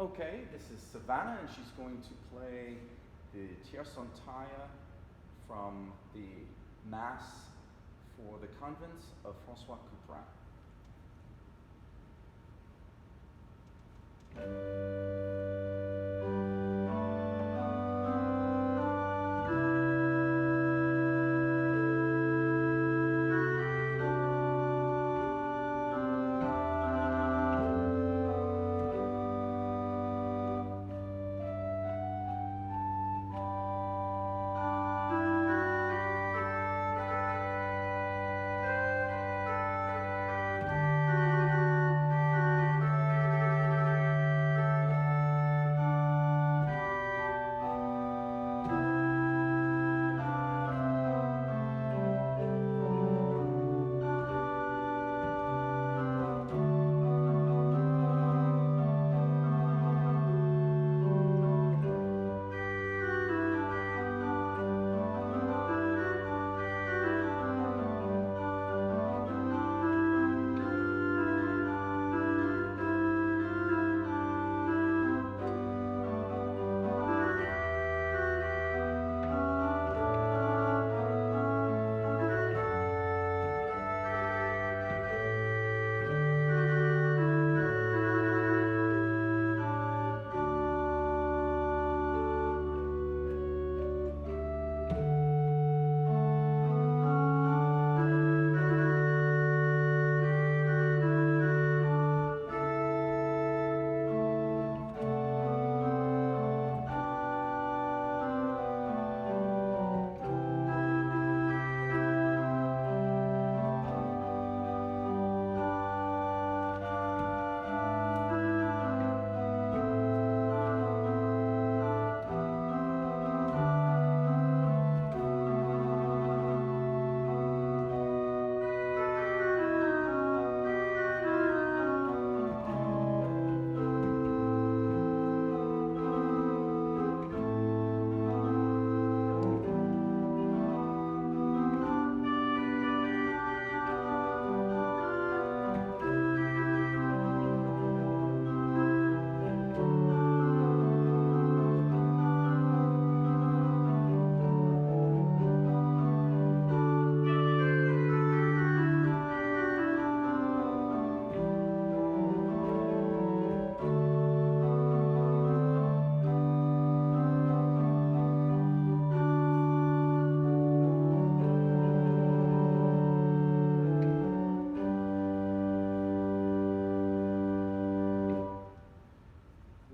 Okay, this is Savannah, and she's going to play the Tierce-en-Taille from the Mass for the Convents of François Couperin.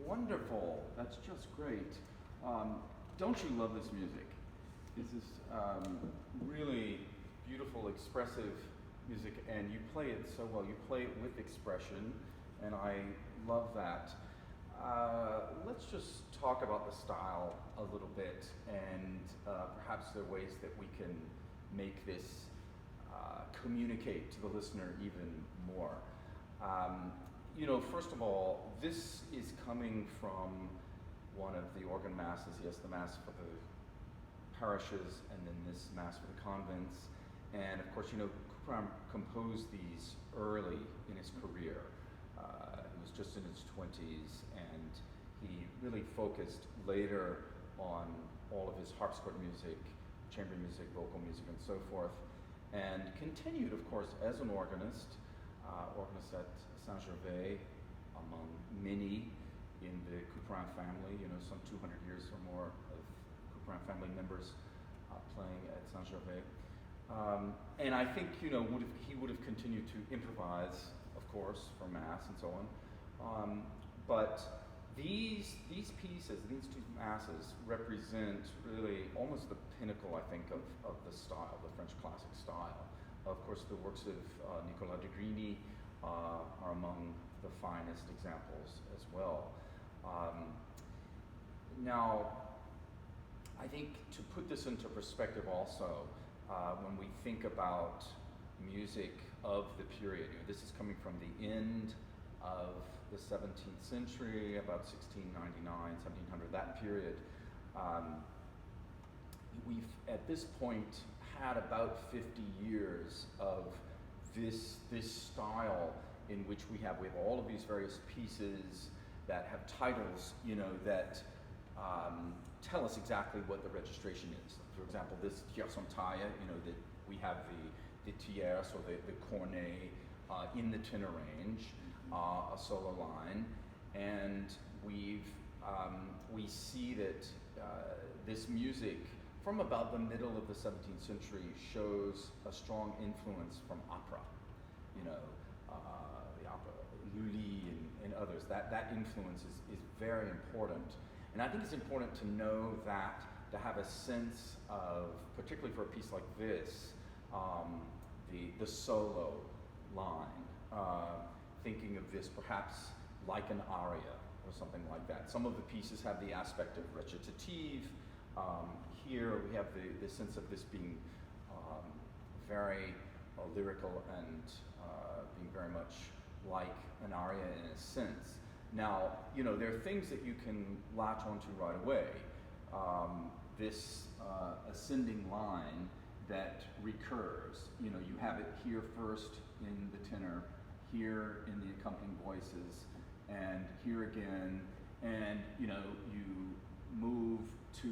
Wonderful. That's just great. Don't you love this music? This is really beautiful, expressive music, and you play it so well. You play it with expression, and I love that. Let's just talk about the style a little bit, and perhaps there are ways that we can make this communicate to the listener even more. First of all, this is coming from one of the organ masses. Yes, the Mass for the parishes, and then this Mass for the convents. And of course, Couperin composed these early in his career. He was just in his 20s, and he really focused later on all of his harpsichord music, chamber music, vocal music, and so forth, and continued, of course, as an organist at Saint-Gervais, among many in the Couperin family, some 200 years or more of Couperin family members playing at Saint-Gervais. And I think, he would have continued to improvise, of course, for Mass and so on. But these pieces, these two Masses, represent really almost the pinnacle, I think, of the style, the French classic style. Of course, the works of Nicolas de Grigny are among the finest examples as well. Now, I think to put this into perspective also, when we think about music of the period, this is coming from the end of the 17th century, about 1699, 1700, that period. We've, at this point, had about 50 years of this style in which we have all of these various pieces that have titles, you know, that tell us exactly what the registration is. For example, this tierce en taille, you know, that we have the tierce or the cornet in the tenor range, a solo line, and we see that this music from about the middle of the 17th century shows a strong influence from opera, you know, the opera, Lully and others. That influence is very important. And I think it's important to know that, to have a sense of, particularly for a piece like this, the solo line, thinking of this perhaps like an aria or something like that. Some of the pieces have the aspect of recitative. Here we have the sense of this being very lyrical and being very much like an aria in a sense. Now, you know, there are things that you can latch onto right away. This ascending line that recurs, you know, you have it here first in the tenor, here in the accompanying voices, and here again, and, you know, you move to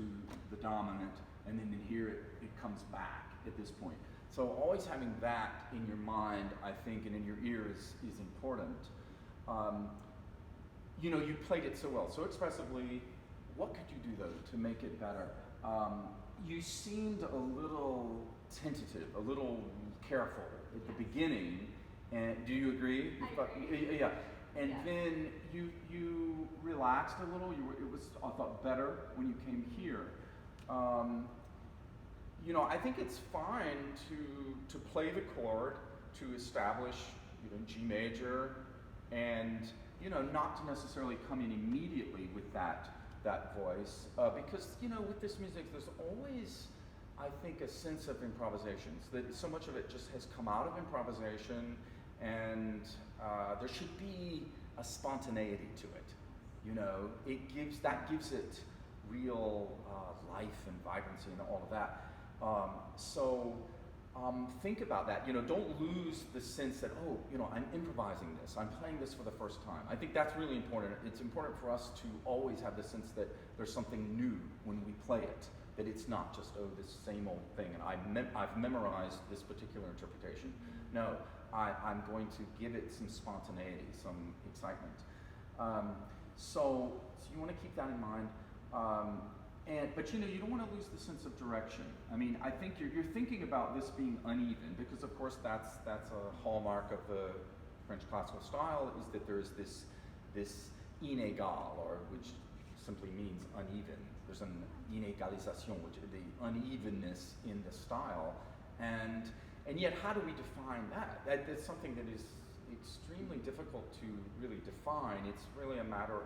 the dominant, and then here it comes back at this point. So always having that in your mind, I think, and in your ear is important. You know, you played it so well, so expressively. What could you do, though, to make it better? You seemed a little tentative, a little careful at the beginning. And do you agree? Yeah. And then you relaxed a little. It was, I thought, better when you came here. You know, I think it's fine to play the chord, to establish, you know, G major, and, you know, not to necessarily come in immediately with that voice, because, you know, with this music, there's always, I think, a sense of improvisations, that so much of it just has come out of improvisation, and there should be a spontaneity to it. You know, that gives it real life and vibrancy and all of that. So think about that. You know, don't lose the sense that, oh, you know, I'm improvising this. I'm playing this for the first time. I think that's really important. It's important for us to always have the sense that there's something new when we play it, that it's not just, oh, this same old thing, and I've memorized this particular interpretation. No, I'm going to give it some spontaneity, some excitement. So you want to keep that in mind. But you know, you don't want to lose the sense of direction. I mean, I think you're thinking about this being uneven, because of course that's a hallmark of the French classical style, is that there's this inégal, or which simply means uneven. There's an inégalisation, which is the unevenness in the style, and yet how do we define that? That's something that is extremely difficult to really define. It's really a matter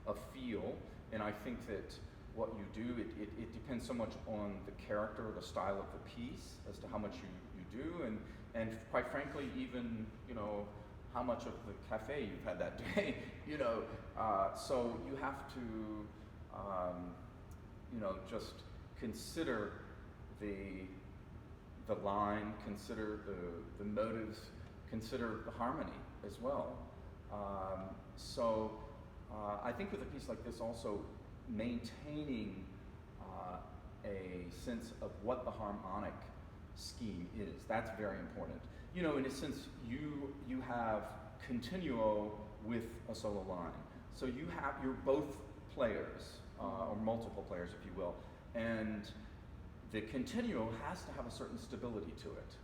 of feel, and I think that what you do, it depends so much on the character or the style of the piece as to how much you do, and quite frankly, even, you know, how much of the cafe you've had that day, you know. So you have to, you know, just consider the line, consider the motives, consider the harmony as well. So I think with a piece like this also, maintaining a sense of what the harmonic scheme is, that's very important. You know, in a sense, you have continuo with a solo line. So you're both players, or multiple players, if you will, and the continuo has to have a certain stability to it.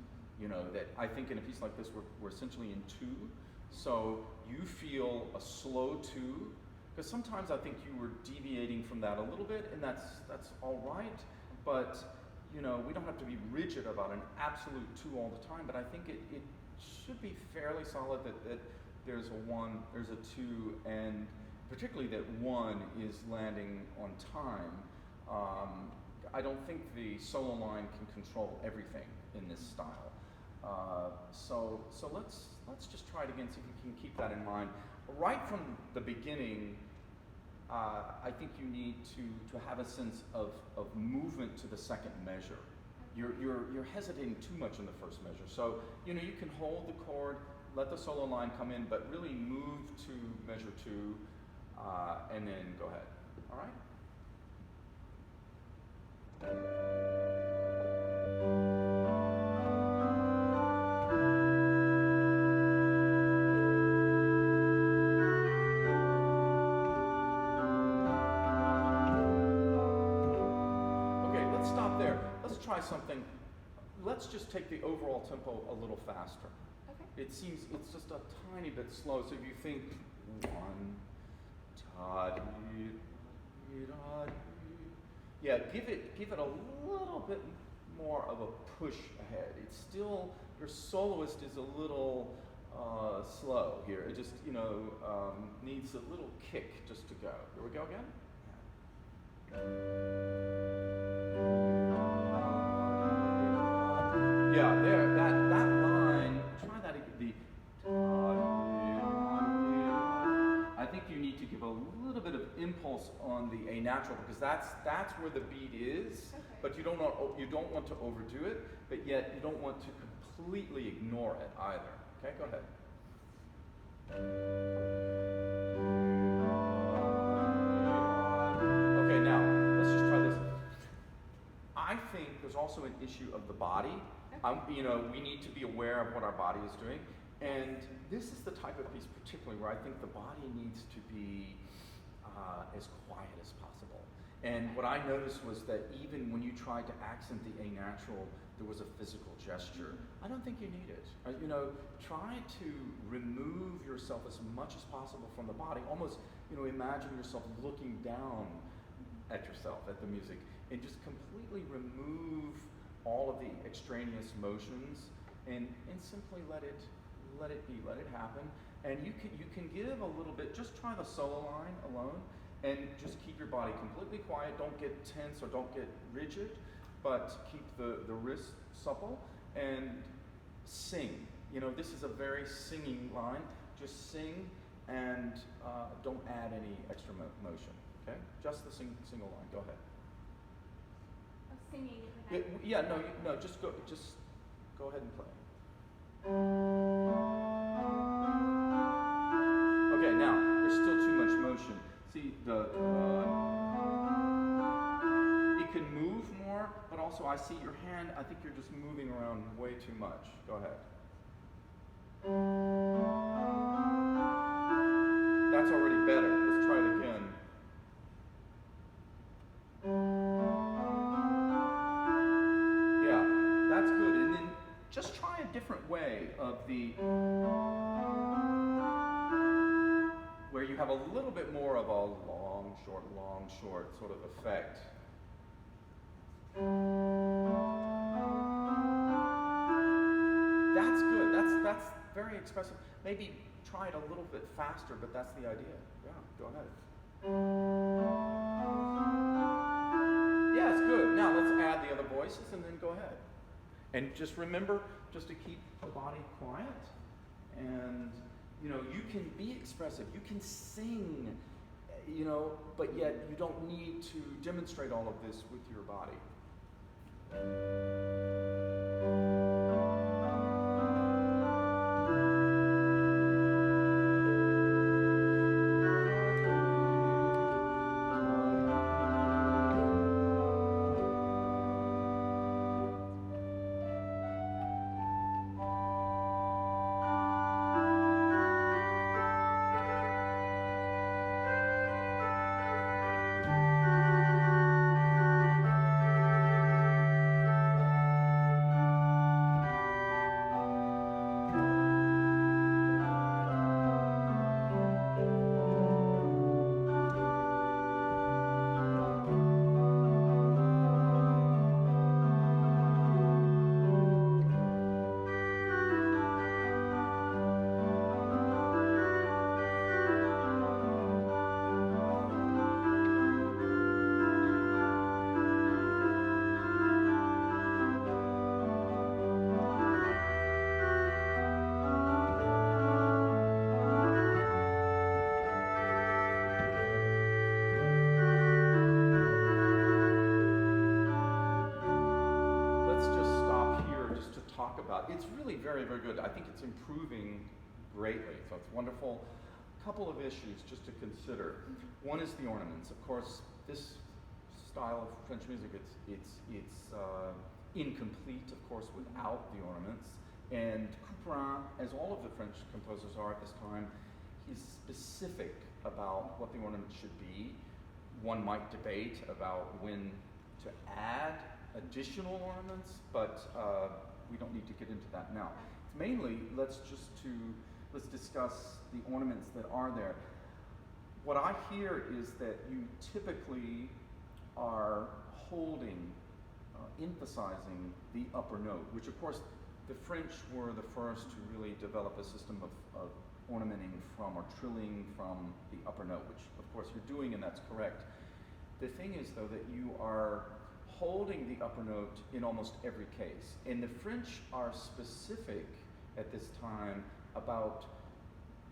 You know, that I think in a piece like this, we're essentially in two, so you feel a slow two, because sometimes I think you were deviating from that a little bit, and that's all right, but, you know, we don't have to be rigid about an absolute two all the time, but I think it should be fairly solid that there's a one, there's a two, and particularly that one is landing on time. I don't think the solo line can control everything in this style. So let's just try it again, see if we can keep that in mind. Right from the beginning, I think you need to have a sense of movement to the second measure. You're hesitating too much in the first measure. So, you know, you can hold the chord, let the solo line come in, but really move to measure two, and then go ahead. All right? Okay, let's stop there. Let's try something. Let's just take the overall tempo a little faster. Okay. It seems it's just a tiny bit slow. So if you think one, ta, dee, da, dee. Yeah, give it a little bit more of a push ahead. It's still, your soloist is a little slow here. It just, needs a little kick just to go. Here we go again. Yeah, there, that line, try that again. I think you need to give a little bit of impulse on the A natural, because that's where the beat is, okay. But you don't want to overdo it, but yet you don't want to completely ignore it either. Okay, go ahead. Okay, now let's just try this. I think there's also an issue of the body. We need to be aware of what our body is doing. And this is the type of piece particularly where I think the body needs to be as quiet as possible. And what I noticed was that even when you tried to accent the A natural, there was a physical gesture. I don't think you need it. Try to remove yourself as much as possible from the body. Almost, imagine yourself looking down at yourself, at the music, and just completely remove all of the extraneous motions and simply let it be, let it happen. And you can give a little bit, just try the solo line alone and just keep your body completely quiet. Don't get tense or don't get rigid, but keep the wrists supple and sing. This is a very singing line. Just sing and don't add any extra motion, okay? Just the single line, go ahead. Singing. Just go ahead and play. Okay, now there's still too much motion. See it can move more, but also I see your hand. I think you're just moving around way too much. Go ahead. That's already better. Let's try it again. That's good. And then just try a different way of where you have a little bit more of a long, short sort of effect. That's good. That's very expressive. Maybe try it a little bit faster, but that's the idea. Yeah, go ahead. Yeah, it's good. Now let's add the other voices and then go ahead. And just remember just to keep the body quiet. And, you can be expressive. You can sing, but yet you don't need to demonstrate all of this with your body. It's really very, very good. I think it's improving greatly, so it's wonderful. couple of issues just to consider. One is the ornaments. Of course, this style of French music, it's incomplete, of course, without the ornaments. And Couperin, as all of the French composers are at this time, he's specific about what the ornaments should be. One might debate about when to add additional ornaments, but we don't need to get into that now. Mainly, let's discuss the ornaments that are there. What I hear is that you typically are holding, emphasizing the upper note, which of course the French were the first to really develop a system of ornamenting from, or trilling from, the upper note, which of course you're doing, and that's correct. The thing is, though, that you are holding the upper note in almost every case. And the French are specific at this time about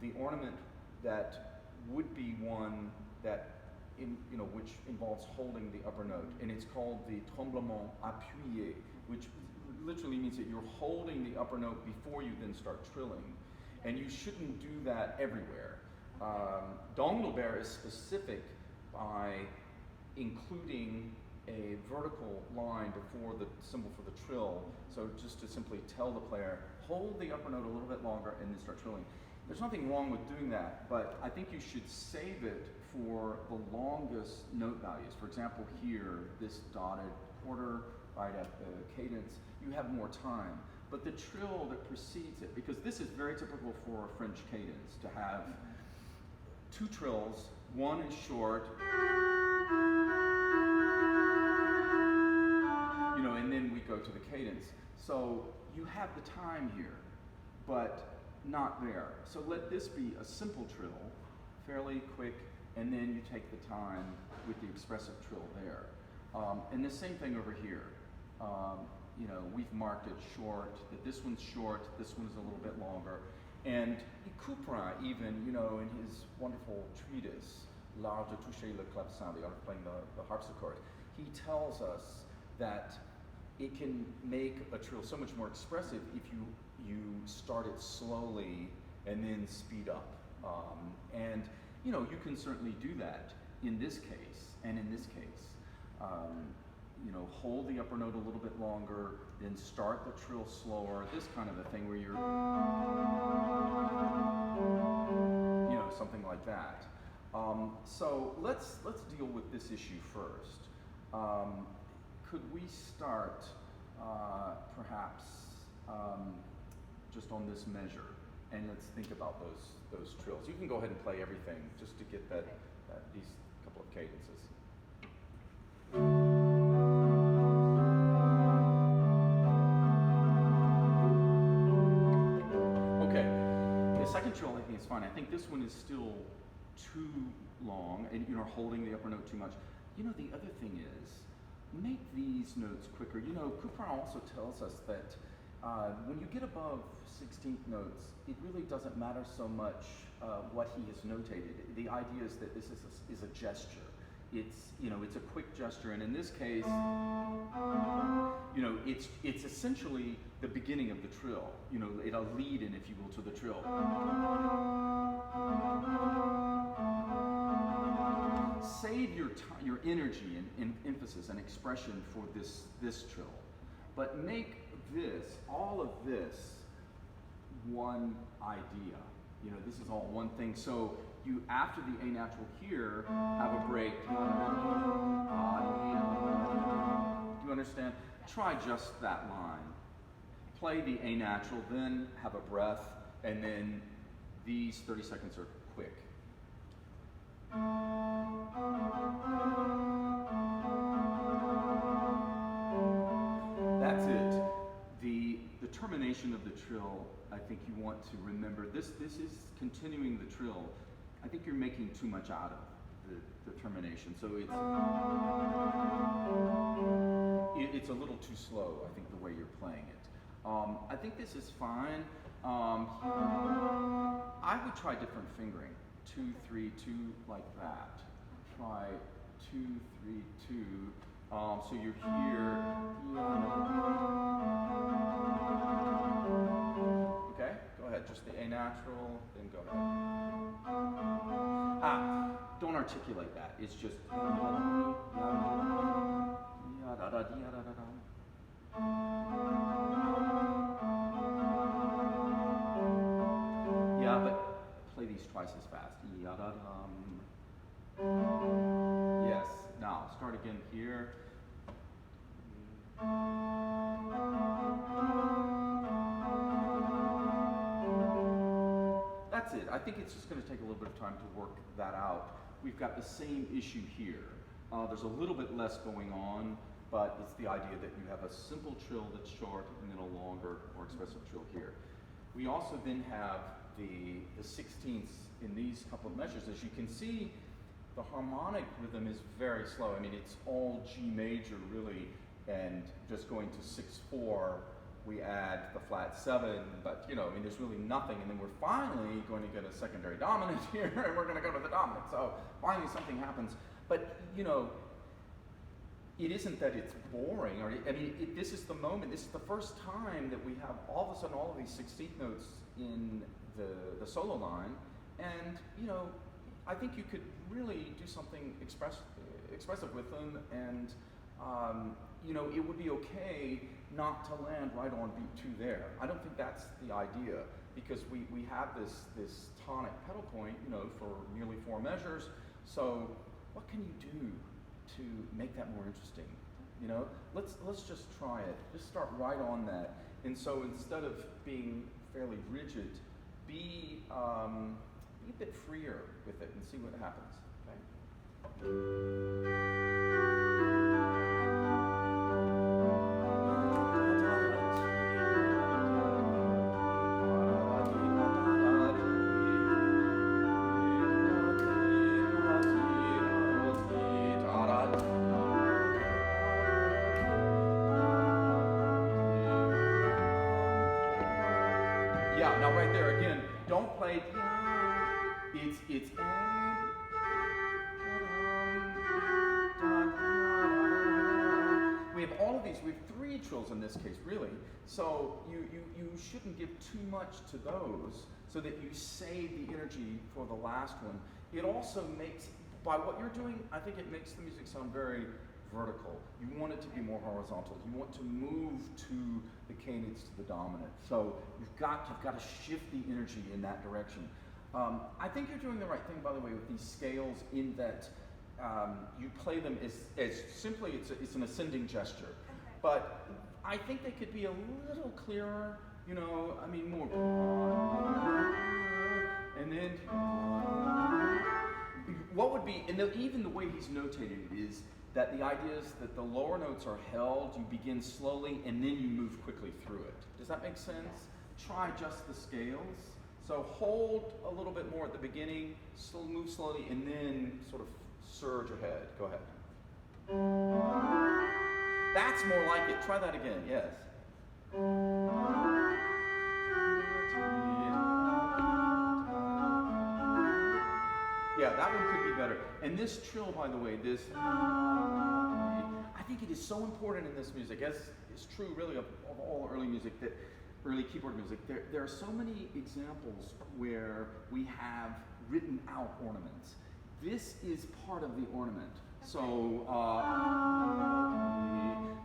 the ornament that would be one that, which involves holding the upper note. And it's called the tremblement appuyé, which literally means that you're holding the upper note before you then start trilling. And you shouldn't do that everywhere. D'Anglebert is specific by including a vertical line before the symbol for the trill, so just to simply tell the player, hold the upper note a little bit longer and then start trilling. There's nothing wrong with doing that, but I think you should save it for the longest note values. For example, here, this dotted quarter right at the cadence, you have more time. But the trill that precedes it, because this is very typical for a French cadence, to have two trills, one is short, and then we go to the cadence. So you have the time here, but not there. So let this be a simple trill, fairly quick, and then you take the time with the expressive trill there. And the same thing over here. We've marked it short, that this one's short, this one's a little bit longer. And Couperin, even, in his wonderful treatise, L'art de toucher le clavecin, the art of playing the harpsichord, he tells us that it can make a trill so much more expressive if you start it slowly and then speed up. And you can certainly do that in this case and in this case. Hold the upper note a little bit longer, then start the trill slower, this kind of a thing where you're, something like that. So let's deal with this issue first. Could we start perhaps just on this measure, and let's think about those trills. You can go ahead and play everything just to get these couple of cadences. Okay, the second trill I think is fine. I think this one is still too long, and holding the upper note too much. The other thing is, make these notes quicker. Couperin also tells us that when you get above 16th notes, it really doesn't matter so much what he has notated. The idea is that this is a gesture. It's a quick gesture, and in this case, it's essentially the beginning of the trill. A lead in, if you will, to the trill. Save your energy and emphasis and expression for this trill, but make all of this one idea. This is all one thing. So you, after the A natural here, have a break. Do you understand? Try just that line. Play the A natural, then have a breath, and then these 30 seconds are quick. That's it. The termination of the trill, I think you want to remember. This is continuing the trill. I think you're making too much out of the termination. So it's a little too slow, I think, the way you're playing it. I think this is fine. I would try different fingering. 2, 3, 2, like that. Try 2, 3, 2. So you're here. Okay, go ahead. ahead, just the A natural, then go ahead. Don't articulate that. It's just yeah, but play these twice as fast. Yes. Now start again here. That's it. I think it's just going to take a little bit of time to work that out. We've got the same issue here. There's a little bit less going on, but it's the idea that you have a simple trill that's short and then a longer, more expressive trill here. We also then have the 16ths in these couple of measures. As you can see, the harmonic rhythm is very slow. I mean, it's all G major really, and just going to 6/4, we add the flat 7, but you know, I mean, there's really nothing, and then we're finally going to get a secondary dominant here, and we're going to go to the dominant. So finally something happens. But you know, it isn't that it's boring, or I mean, this is the moment. This is the first time that we have all of a sudden all of these 16th notes in the solo line, and you know, I think you could really do something expressive with them, and you know, it would be okay not to land right on beat 2 there. I don't think that's the idea, because we have this tonic pedal point, you know, for nearly 4 measures. So what can you do to make that more interesting? You know, let's just try it. Just start right on that. And so instead of being fairly rigid, be a bit freer with it and see what happens. Okay? Yeah, now right there again, don't play, it's we have all of these, we have 3 trills in this case, really. So you shouldn't give too much to those so that you save the energy for the last one. It also makes, by what you're doing, I think it makes the music sound very vertical. You want it to be more horizontal. You want to move to the cadence to the dominant. So you've got to shift the energy in that direction. I think you're doing the right thing, by the way, with these scales, in that you play them as simply, it's an ascending gesture. Okay. But I think they could be a little clearer, you know, I mean, more, and then, what would be, and even the way he's notated it is that the idea is that the lower notes are held, you begin slowly, and then you move quickly through it. Does that make sense? Try just the scales. So hold a little bit more at the beginning, move slowly, and then sort of surge ahead. Go ahead. That's more like it. Try that again, yes. Yeah, that one could be better. And this trill, by the way, this, I think it is so important in this music, as is true really of all early music, that early keyboard music. There are so many examples where we have written out ornaments. This is part of the ornament. So,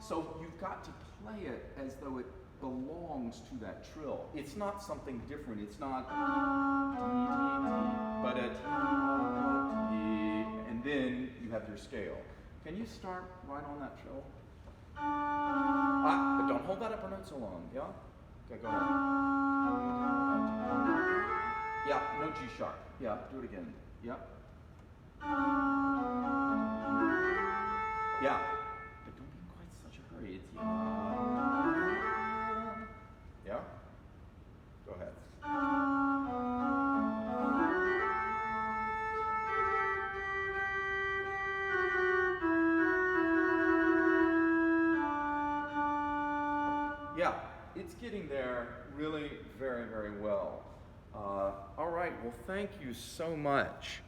so you've got to play it as though it belongs to that trill. It's not something different. It's not, but and then you have your scale. Can you start right on that trill? But don't hold that upper note so long, yeah? Okay, go ahead. Yeah, no G sharp. Yeah, do it again. Yeah. Yeah. But don't be in quite such a hurry. It's yeah. Go ahead. Yeah, it's getting there really very, very well. All right, well, thank you so much.